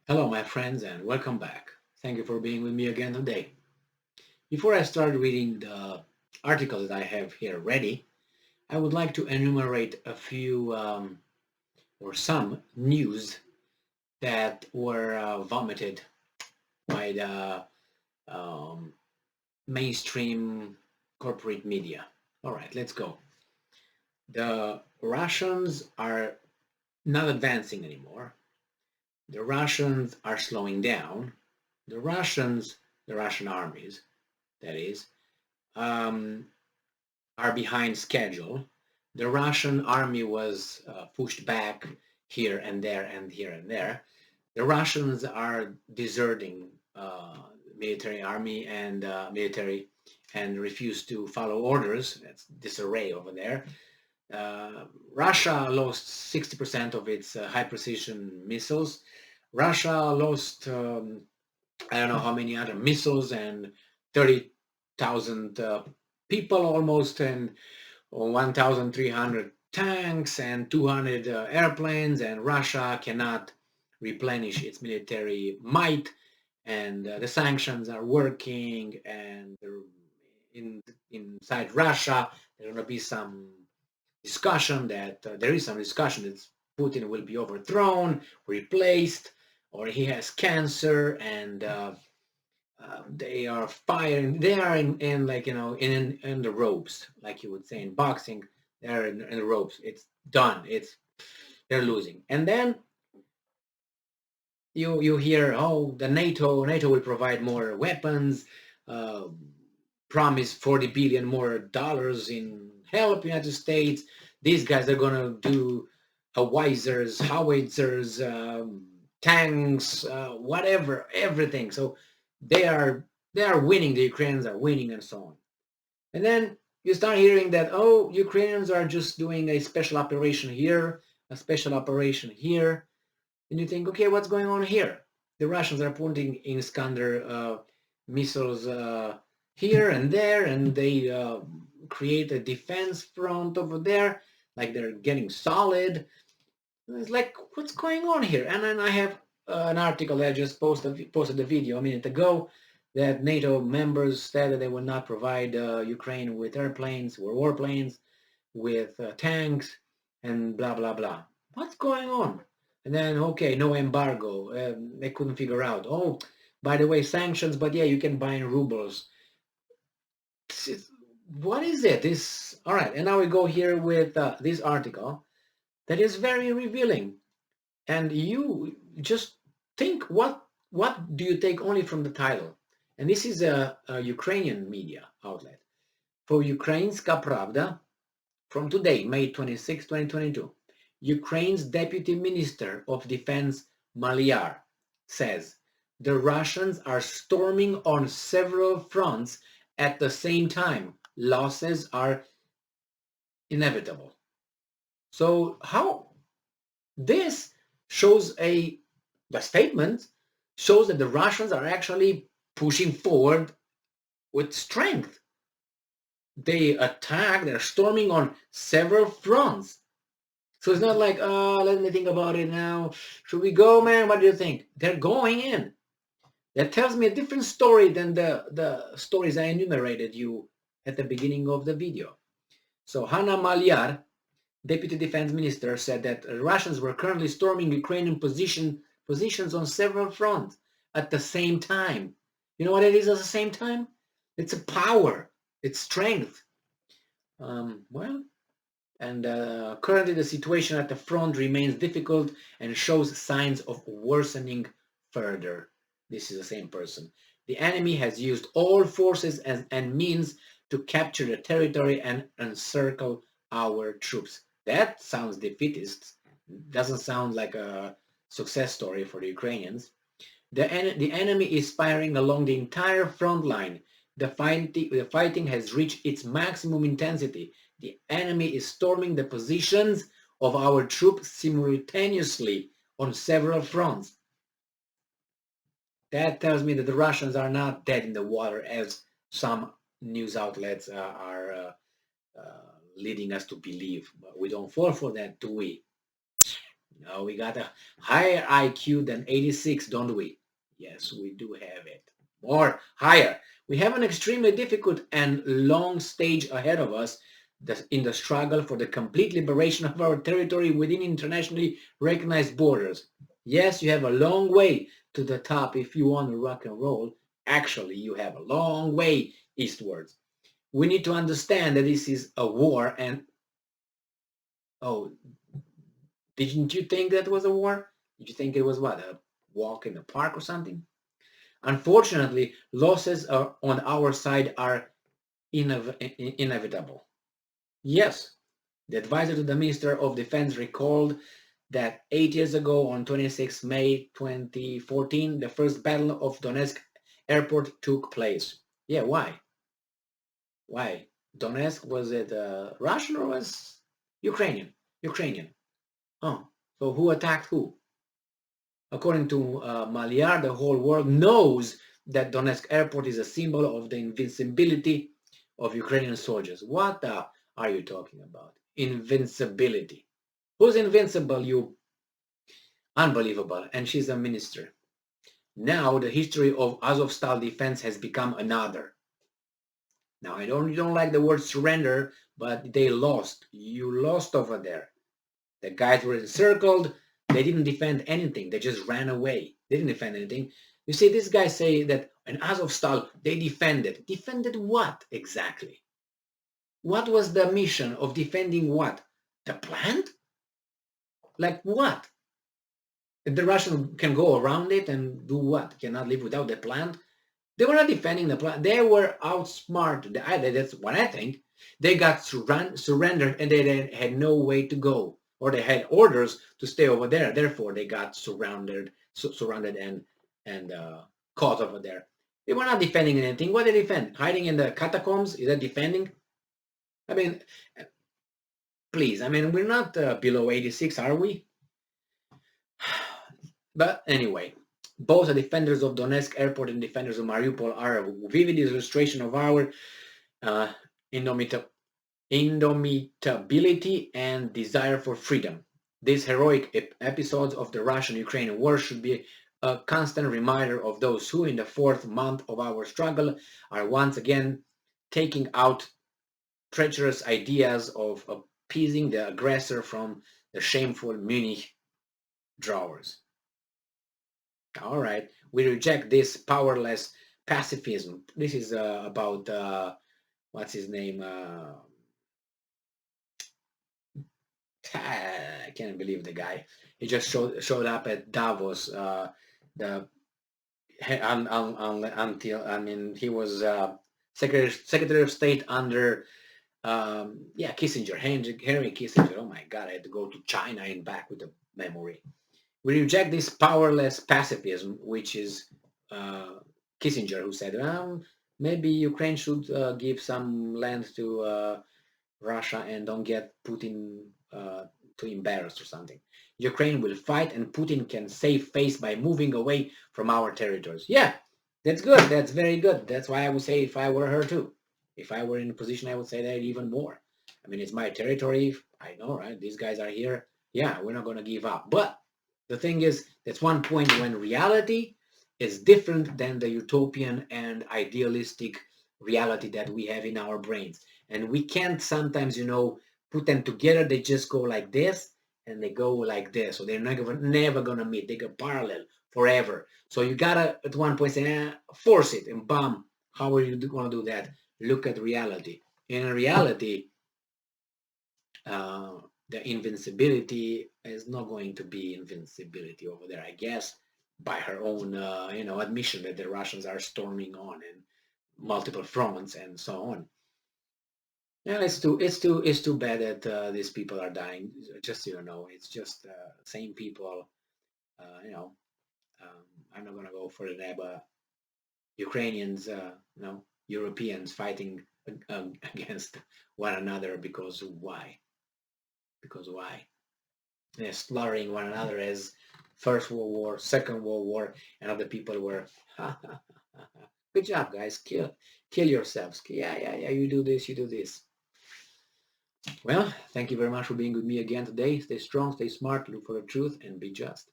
Hello, my friends, and welcome back. Thank you for being with me again today. Before I start reading the article that I have here ready, I would like to enumerate a few or some news that were vomited by the um, mainstream corporate media. All right, let's go. The Russians are not advancing anymore. The Russians are slowing down. The Russians, the Russian armies, that is, um, are behind schedule. The Russian army was pushed back here and there and here and there. The Russians are deserting military army and military and refuse to follow orders. That's disarray over there. Russia lost 60% of its high precision missiles. Russia lost I don't know how many other missiles and 30,000 people almost and 1,300 tanks and 200 airplanes, and Russia cannot replenish its military might, and the sanctions are working, and in inside Russia there's going to be some discussion that there is some discussion that Putin will be overthrown, replaced, or he has cancer, and they are firing. They are in like in the ropes, like you would say in boxing. They're in the ropes. It's done. They're losing. And then you hear, oh, the NATO will provide more weapons, uh, promise 40 billion more dollars in help United States. These guys are gonna do howitzers, tanks, whatever, everything. So they are they are winning. The Ukrainians are winning, and so on. And then you start hearing that, oh, Ukrainians are just doing a special operation here, a special operation here, and you think, okay, what's going on here? The Russians are putting in Iskander missiles here and there, and they create a defense front over there, like they're getting solid. It's like, what's going on here? And then I have an article that I just posted the video a minute ago that NATO members said that they will not provide Ukraine with airplanes or warplanes, with tanks, and blah, blah, blah. What's going on? And then, okay, no embargo. They couldn't figure out. Oh, by the way, sanctions, but yeah, you can buy in rubles. What is it? This, all right. And now we go here with this article that is very revealing. And you just think, what do you take only from the title? And this is a Ukrainian media outlet. For Ukrainska Pravda, from today, May 26, 2022, Ukraine's Deputy Minister of Defense Maliar says the Russians are storming on several fronts at the same time. Losses are inevitable. So how this shows the statement shows that the Russians are actually pushing forward with strength. They're storming on several fronts. So it's not like, let me think about it now. Should we go, man? What do you think? They're going in. That tells me a different story than the stories I enumerated you at the beginning of the video. So Hanna Maliar, Deputy Defense Minister, said that Russians were currently storming Ukrainian positions on several fronts at the same time. You know what it is at the same time? It's a power. It's strength. Well, and currently the situation at the front remains difficult and shows signs of worsening further. This is the same person. The enemy has used all forces and means to capture the territory and encircle our troops. That sounds defeatist. Doesn't sound like a success story for the Ukrainians. The enemy is firing along the entire front line. The fighting has reached its maximum intensity. The enemy is storming the positions of our troops simultaneously on several fronts. That tells me that the Russians are not dead in the water, as some news outlets are leading us to believe. But we don't fall for that, do we? No, we got a higher IQ than 86, don't we? Yes, we do have it. Or higher. We have an extremely difficult and long stage ahead of us in the struggle for the complete liberation of our territory within internationally recognized borders. Yes, you have a long way to the top if you want to rock and roll. Actually, you have a long way eastwards. We need to understand that this is a war and, oh, didn't you think that was a war? Did you think it was what, a walk in the park or something? Unfortunately, losses on our side are inevitable. Yes, the advisor to the Minister of Defense recalled that 8 years ago, on 26 May 2014, the first battle of Donetsk airport took place. Yeah, why? Why? Donetsk, was it Russian or was Ukrainian? Ukrainian. Oh, so who attacked who? According to Maliar, the whole world knows that Donetsk airport is a symbol of the invincibility of Ukrainian soldiers. What are you talking about? Invincibility. Who's invincible? You unbelievable. And she's a minister. Now the history of Azovstal defense has become another. Now I don't like the word surrender, but they lost. You lost over there. The guys were encircled. They didn't defend anything. They just ran away. They didn't defend anything. You see, these guys say that in Azovstal, they defended. Defended what exactly? What was the mission of defending what? The plant? Like what? The Russians can go around it and do what? Cannot live without the plant? They were not defending the plant. They were outsmarted. That's what I think. They got surrendered and they had no way to go. Or they had orders to stay over there. Therefore, they got surrounded and caught over there. They were not defending anything. What did they defend? Hiding in the catacombs? Is that defending? I mean, please. I mean, we're not below 86, are we? But anyway, both the defenders of Donetsk airport and defenders of Mariupol are a vivid illustration of our uh, indomitability and desire for freedom. These heroic episodes of the Russian-Ukrainian war should be a constant reminder of those who, in the fourth month of our struggle, are once again taking out treacherous ideas of appeasing the aggressor from the shameful Munich drawers. All right, we reject this powerless pacifism. This is about what's his name? I can't believe the guy. He just showed up at Davos. The until I mean he was Secretary of State under Kissinger, Henry Kissinger. Oh my God, I had to go to China and back with the memory. We reject this powerless pacifism, which is Kissinger who said, maybe Ukraine should give some land to Russia and don't get Putin too embarrassed or something. Ukraine will fight and Putin can save face by moving away from our territories. Yeah, that's good. That's very good. That's why I would say if I were her too. If I were in a position, I would say that even more. I mean, it's my territory. I know, right? These guys are here. Yeah, we're not going to give up. But the thing is, that's one point when reality is different than the utopian and idealistic reality that we have in our brains. And we can't sometimes, put them together. They just go like this and they go like this. So they're never going to meet. They go parallel forever. So you got to, at one point, say, force it and bam. How are you going to do that? Look at reality. In reality, the invincibility is not going to be invincibility over there, I guess, by her own, admission that the Russians are storming on and multiple fronts and so on. Yeah, it's too bad that these people are dying. Just so you know, it's just same people. I'm not gonna go further there, but Ukrainians, Europeans fighting against one another because why? Because why? They're slaughtering one another as First World War, Second World War, and other people were. Good job, guys. Kill yourselves. Yeah. You do this. You do this. Well, thank you very much for being with me again today. Stay strong, stay smart, look for the truth, and be just.